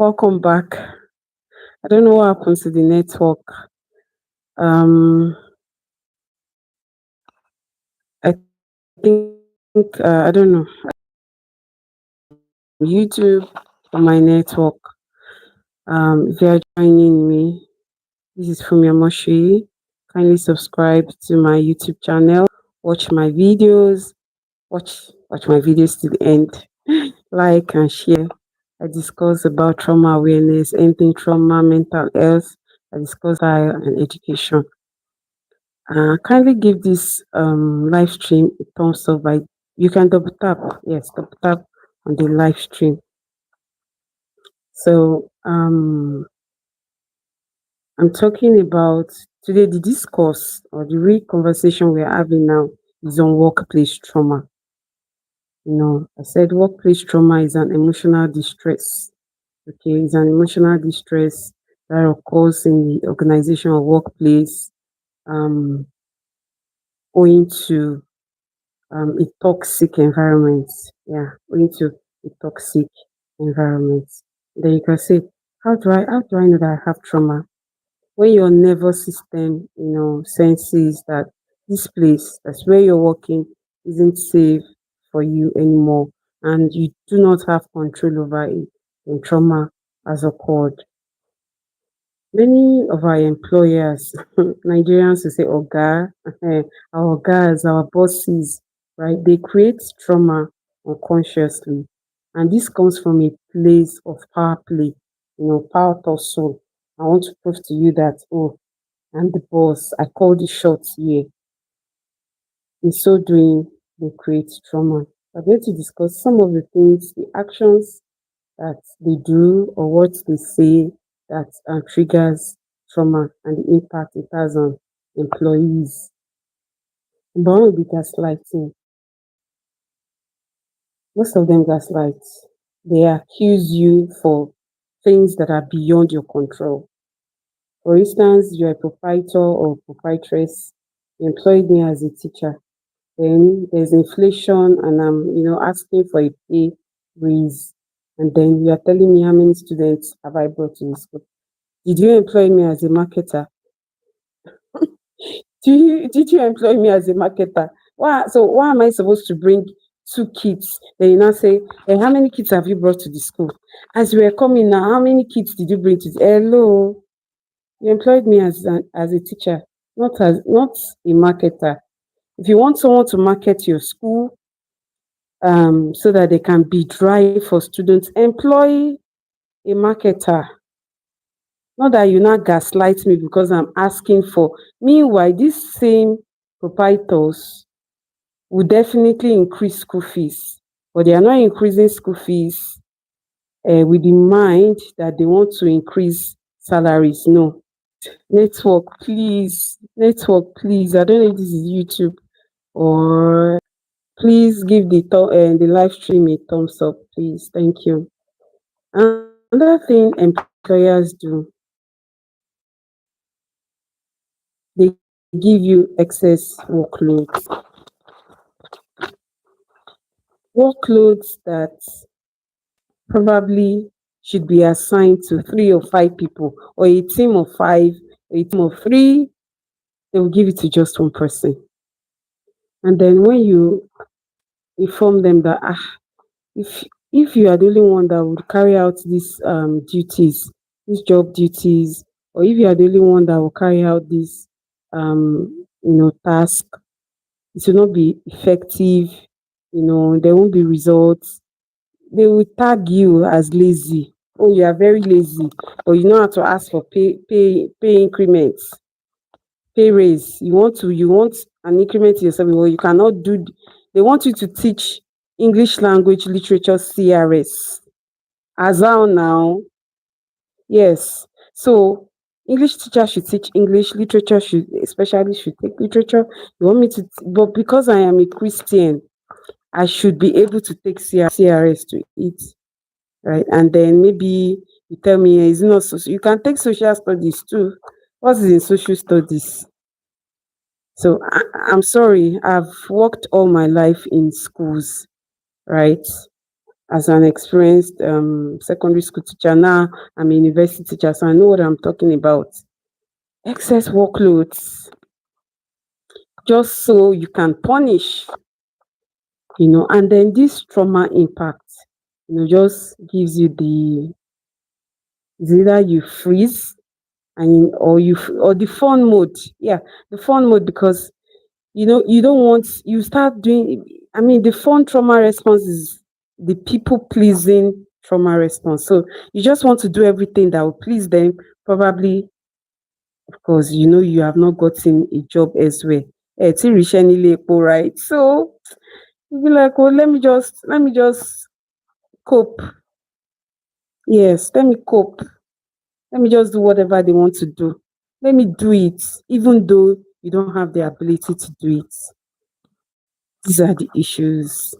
Welcome back. I don't know what happened to the network. Um, I think I don't know YouTube or my network. If you are joining me, this is Fumi Amoshi. Kindly subscribe to my YouTube channel. Watch my videos. Watch my videos to the end. Like and share. I discuss about trauma awareness, anything trauma, mental health. I discuss style and education. Kindly give this live stream a thumbs up by you can double tap. Yes, double tap on the live stream. So I'm talking about today the discourse or the real conversation we're having now is on workplace trauma. I said workplace trauma is an emotional distress. Okay, it's an emotional distress that occurs in the organization or workplace um owing to a toxic environment. Yeah, into a toxic environment. Then you can say, how do I know that I have trauma? When your nervous system, senses that this place, that's where you're working, isn't safe for you anymore, and you do not have control over it, then trauma has occurred. Many of our employers, Nigerians will say Oga, our guys, our bosses, right? They create trauma unconsciously. And this comes from a place of power play, power tussle. I want to prove to you that, oh, I'm the boss. I call the shots here. In so doing, they create trauma. I'm going to discuss some of the things, the actions that they do or what they say that triggers trauma and the impact it has on employees. Number one will be gaslighting. Most of them gaslight. They accuse you for things that are beyond your control. For instance, you're a proprietor or proprietress, you employed me as a teacher. Then there's inflation and I'm, asking for a pay raise. And then you are telling me how many students have I brought to the school. Did you employ me as a marketer? Did you employ me as a marketer? Why am I supposed to bring two kids? Then you now say, how many kids have you brought to the school? As we were coming now, how many kids did you bring to the hello? You employed me as a teacher, not a marketer. If you want someone to market your school, so that they can be dry for students, employ a marketer. Not that you now gaslight me because I'm asking for. Meanwhile, these same proprietors will definitely increase school fees, but they are not increasing school fees with the mind that they want to increase salaries. No. Network, please. Network, please. I don't know if this is YouTube or please give the live stream a thumbs up, please. Thank you. Another thing employers do, they give you excess workloads that probably should be assigned to 3 or 5 people, or a team of 5, or a team of 3. They will give it to just one person. And then when you inform them that if if you are the only one that would carry out these duties, these job duties, or if you are the only one that will carry out this task, it will not be effective. There won't be results. They will tag you as lazy. Oh, you are very lazy, or you know how to ask for pay increments, pay raise. You want an increment to yourself, well, you cannot do. They want you to teach English language literature CRS. As how now? Yes. So English teacher should teach English, literature should especially should take literature. You want me to, but because I am a Christian, I should be able to take CRS to it, right? And then maybe you tell me it's not so. You can take social studies too. What is in social studies? So I'm sorry, I've worked all my life in schools, right? as an experienced secondary school teacher. Now I'm a university teacher, so I know what I'm talking about. Excess workloads, just so you can punish, and then this trauma impact, just gives you it's either you freeze and or the fun mode. Yeah, the fun mode, because you don't want, you start doing, I mean, the fun trauma response is the people pleasing trauma response. So you just want to do everything that will please them, probably because you have not gotten a job elsewhere. It's right? So you'll be like, oh, let me just cope. Yes, let me cope. Let me just do whatever they want to do. Let me do it, even though you don't have the ability to do it. These are the issues,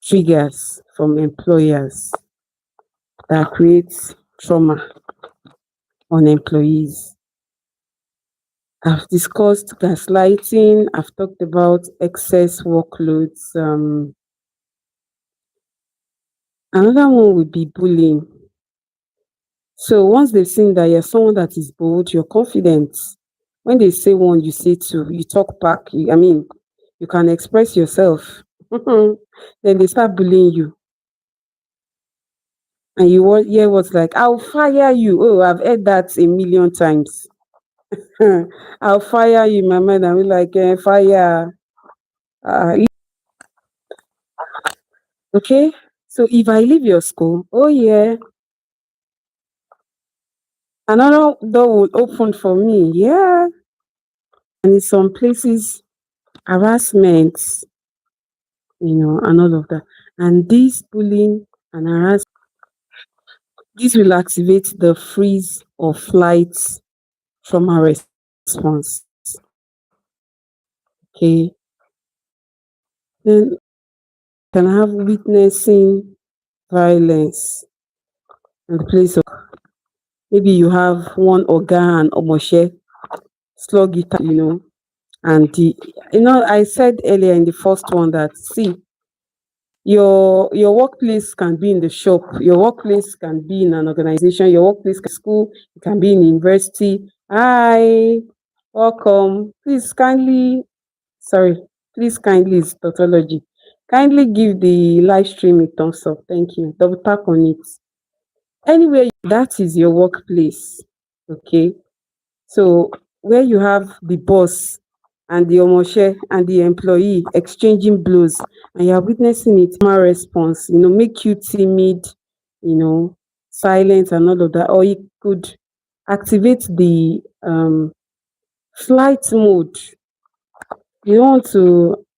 triggers from employers that creates trauma on employees. I've discussed gaslighting, I've talked about excess workloads. Another one would be bullying. So once they've seen that you're someone that is bold, you're confident. When they say one, you say two, you talk back. I mean, you can express yourself. Then they start bullying you. And you hear what's like, I'll fire you. Oh, I've heard that a million times. I'll fire you, my man. I'm like, fire. Uh, okay. So if I leave your school, oh yeah, another door will open for me. Yeah. And in some places, harassment, and all of that. And this bullying and harassment, this will activate the freeze or flight trauma response. Okay. Then can have witnessing violence in the place of, maybe you have one organ or moshe slug it, and I said earlier in the first one that, see, your workplace can be in the shop, your workplace can be in an organization, your workplace can be school, it can be in university. Hi, welcome. Please kindly, it's tautology. Kindly give the live stream a thumbs up. Thank you. Double tap on it. Anyway, that is your workplace. Okay. So where you have the boss and the omoshe and the employee exchanging blows, and you're witnessing it, my response, make you timid, silent and all of that. Or it could activate the flight mode.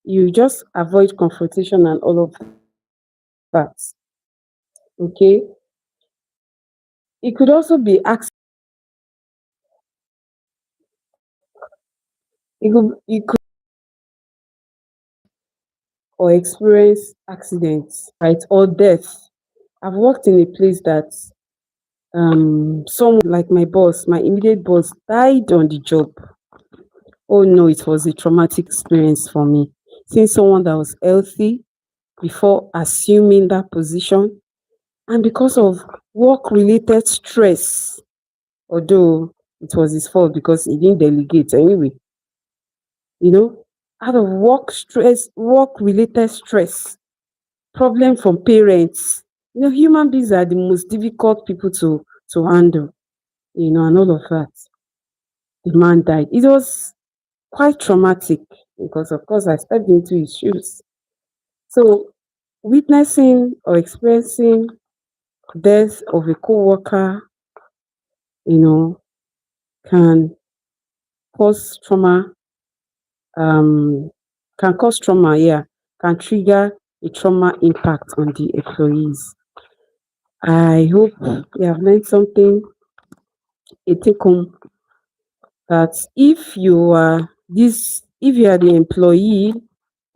You just avoid confrontation and all of that. Okay. It could also be you could or experience accidents, right? Or death. I've worked in a place that someone like my immediate boss, died on the job. Oh no, it was a traumatic experience for me. Seeing someone that was healthy before assuming that position, and because of work related stress, although it was his fault because he didn't delegate anyway, you know, out of work related stress, problem from parents. Human beings are the most difficult people to handle, and all of that. The man died. It was quite traumatic because, of course, I stepped into his shoes. So, witnessing or experiencing death of a co-worker, you know, can cause trauma. Can cause trauma. Yeah, can trigger a trauma impact on the employees. I hope you have learned something. A take home that if you are the employee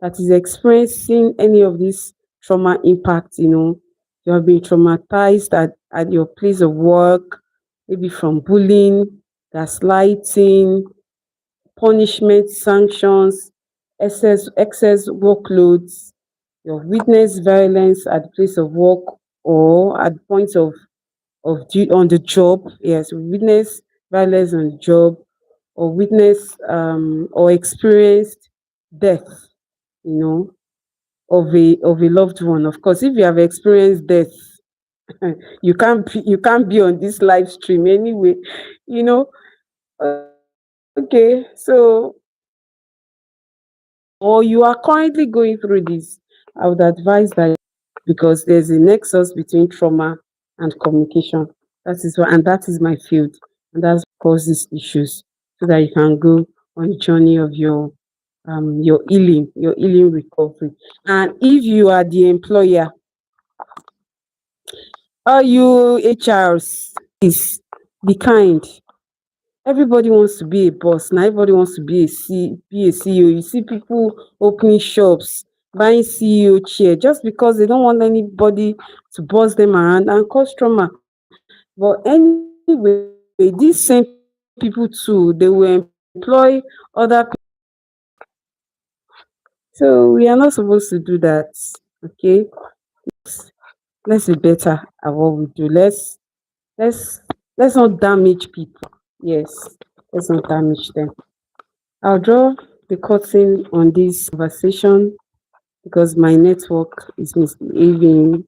that is experiencing any of this trauma impact, you have been traumatized at your place of work, maybe from bullying, gaslighting, punishment, sanctions, excess workloads, You've witnessed violence at the place of work or at the point on the job. Yes, we witness violence on the job, or witness or experienced death, you know, of a loved one. Of course, if you have experienced death, you can't be on this live stream anyway, you know. Okay, so or you are currently going through this, I would advise that, because there's a nexus between trauma and communication. That is what, and that is my field, and that's what causes issues, so that you can go on a journey of your healing recovery. And if you are the employer, or you HRs, is be kind. Everybody wants to be a boss now. Everybody wants to be a CEO. You see people opening shops, buying CEO chair, just because they don't want anybody to boss them around and cause trauma. But anyway, these same people too, they will employ other people. So we are not supposed to do that. Okay, let's be better at what we do. Let's let's not damage people. Yes, let's not damage them. I'll draw the curtain on this conversation because my network is misbehaving.